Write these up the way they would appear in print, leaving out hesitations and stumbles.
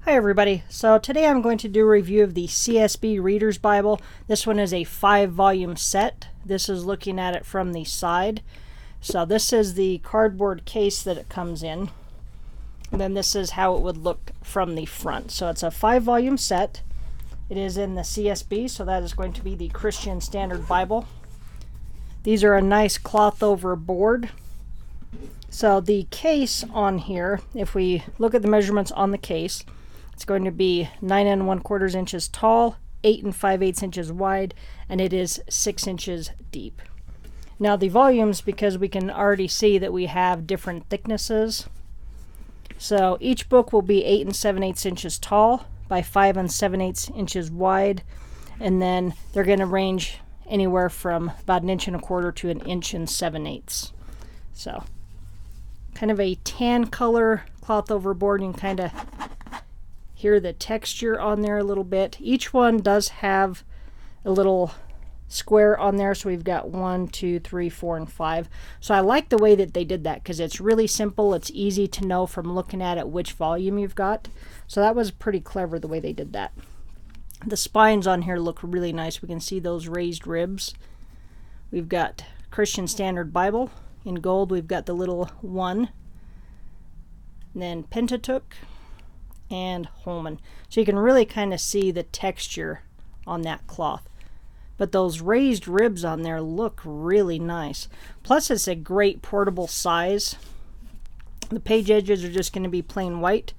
Hi everybody, so today I'm going to do a review of the CSB Reader's Bible. This one is a 5-volume set. This is looking at it from the side. So this is the cardboard case that it comes in. And then this is how it would look from the front. So it's a 5-volume set. It is in the CSB, so that is going to be the Christian Standard Bible. These are a nice cloth over board. So the case on here, if we look at the measurements on the case, it's going to be 9 1/4 inches tall, 8 5/8 inches wide, and it is 6 inches deep. Now the volumes, because we can already see that we have different thicknesses. So each book will be 8 7/8 inches tall by 5 7/8 inches wide, and then they're going to range anywhere from about 1 1/4 to 1 7/8. So kind of a tan color cloth over board. You can kind of hear the texture on there a little bit. Each one does have a little square on there, so we've got 1, 2, 3, 4, and 5. So I like the way that they did that because it's really simple. It's easy to know from looking at it which volume you've got. So that was pretty clever the way they did that. The spines on here look really nice. We can see those raised ribs. We've got Christian Standard Bible in gold. We've got the little 1, and then Pentateuch and Holman. So you can really kind of see the texture on that cloth. But those raised ribs on there look really nice. Plus it's a great portable size. The page edges are just going to be plain white.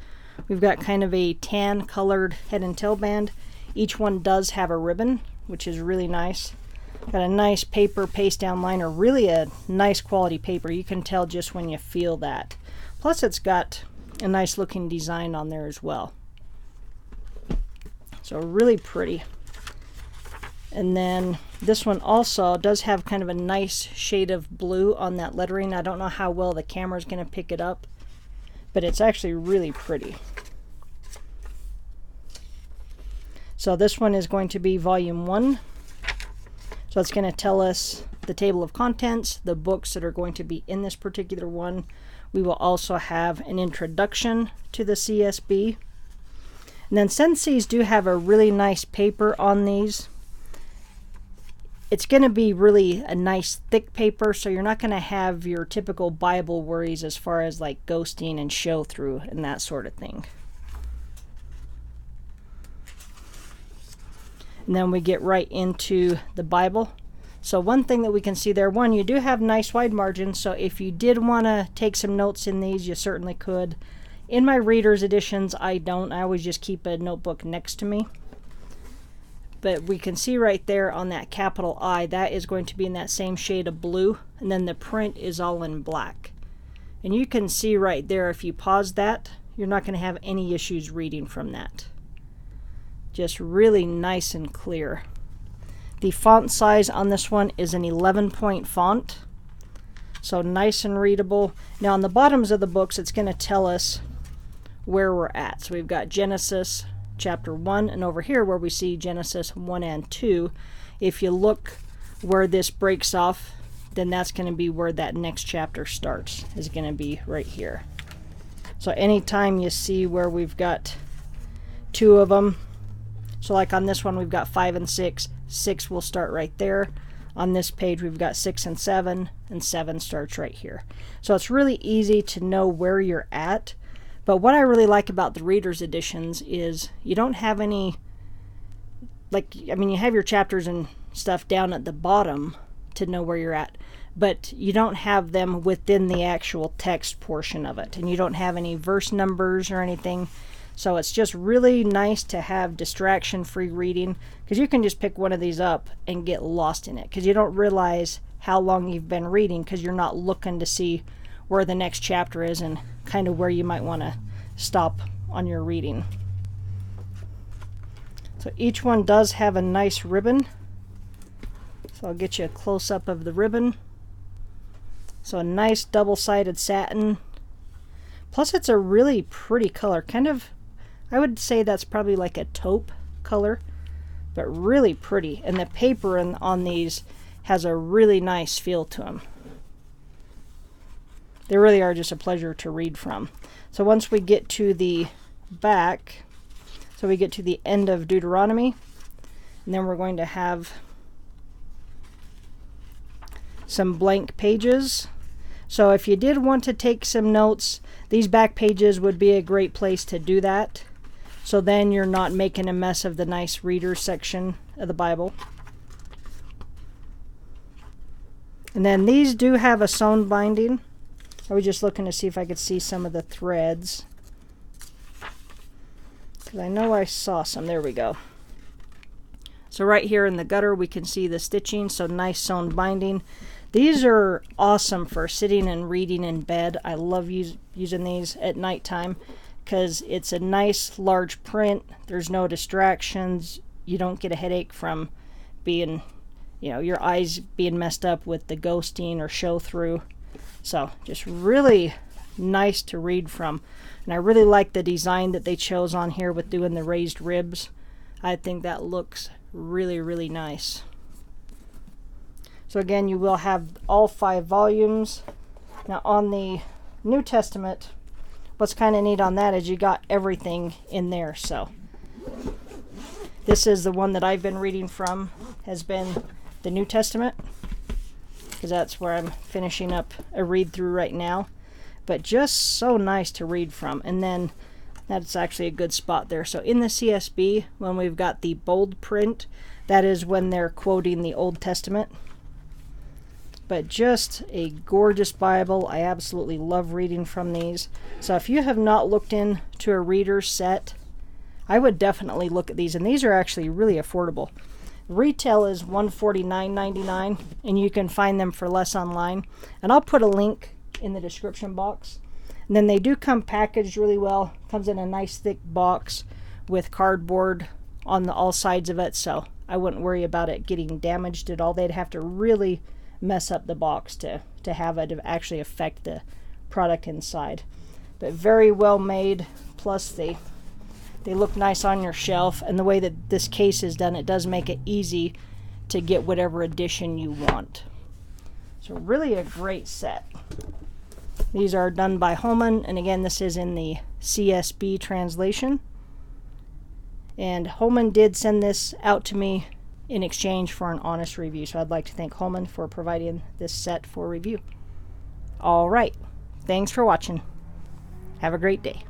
We've got kind of a tan colored head and tail band. Each one does have a ribbon, which is really nice. Got a nice paper paste down liner, really a nice quality paper. You can tell just when you feel that. Plus it's got a nice looking design on there as well. So really pretty. And then this one also does have kind of a nice shade of blue on that lettering. I don't know how well the camera is going to pick it up, but it's actually really pretty. So this one is going to be volume 1. So it's going to tell us the table of contents, the books that are going to be in this particular one. We will also have an introduction to the CSB. And then since these do have a really nice paper on these, it's going to be really a nice thick paper, so you're not going to have your typical Bible worries as far as like ghosting and show through and that sort of thing. And then we get right into the Bible. So one thing that we can see there, one, you do have nice wide margins, so if you did want to take some notes in these, you certainly could. In my reader's editions, I don't. I always just keep a notebook next to me. But we can see right there on that capital I, that is going to be in that same shade of blue, and then the print is all in black. And you can see right there, if you pause that, you're not going to have any issues reading from that. Just really nice and clear. The font size on this one is an 11-point font, so nice and readable. Now on the bottoms of the books, it's going to tell us where we're at. So we've got Genesis chapter 1, and over here where we see Genesis 1 and 2, if you look where this breaks off, then that's going to be where that next chapter starts, is going to be right here. So anytime you see where we've got 2 of them, so like on this one we've got 5 and 6, 6 will start right there. On this page we've got 6 and 7, and 7 starts right here. So it's really easy to know where you're at. But what I really like about the reader's editions is you don't have any, like, I mean, you have your chapters and stuff down at the bottom to know where you're at, but you don't have them within the actual text portion of it, and you don't have any verse numbers or anything. So it's just really nice to have distraction-free reading, because you can just pick one of these up and get lost in it, because you don't realize how long you've been reading, because you're not looking to see where the next chapter is and kind of where you might want to stop on your reading. So each one does have a nice ribbon. So I'll get you a close-up of the ribbon. So a nice double-sided satin. Plus it's a really pretty color, kind of, I would say that's probably like a taupe color, but really pretty. And the paper on these has a really nice feel to them. They really are just a pleasure to read from. So once we get to the back, So we get to the end of Deuteronomy, and then we're going to have some blank pages. So if you did want to take some notes, these back pages would be a great place to do that. So then you're not making a mess of the nice reader section of the Bible. And then these do have a sewn binding. I was just looking to see if I could see some of the threads, because I know I saw some. There we go. So right here in the gutter we can see the stitching, so nice sewn binding. These are awesome for sitting and reading in bed. I love using these at nighttime because it's a nice large print. There's no distractions. You don't get a headache from being, your eyes being messed up with the ghosting or show through. So just really nice to read from. And I really like the design that they chose on here with doing the raised ribs. I think that looks really, really nice. So again, you will have all 5 volumes. Now on the New Testament, what's kind of neat on that is you got everything in there. So this is the one that I've been reading from, has been the New Testament, because that's where I'm finishing up a read through right now. But just so nice to read from. And then that's actually a good spot there. So in the CSB, when we've got the bold print, that is when they're quoting the Old Testament. But just a gorgeous Bible. I absolutely love reading from these. So if you have not looked into a reader set, I would definitely look at these. And these are actually really affordable. Retail is $149.99, and you can find them for less online. And I'll put a link in the description box. And then they do come packaged really well. Comes in a nice thick box with cardboard on all sides of it. So I wouldn't worry about it getting damaged at all. They'd have to really mess up the box to have it actually affect the product inside. But very well made, plus they look nice on your shelf, and the way that this case is done, it does make it easy to get whatever edition you want. So really a great set. These are done by Holman, and again this is in the CSB translation, and Holman did send this out to me in exchange for an honest review. So I'd like to thank Holman for providing this set for review. All right. Thanks for watching. Have a great day.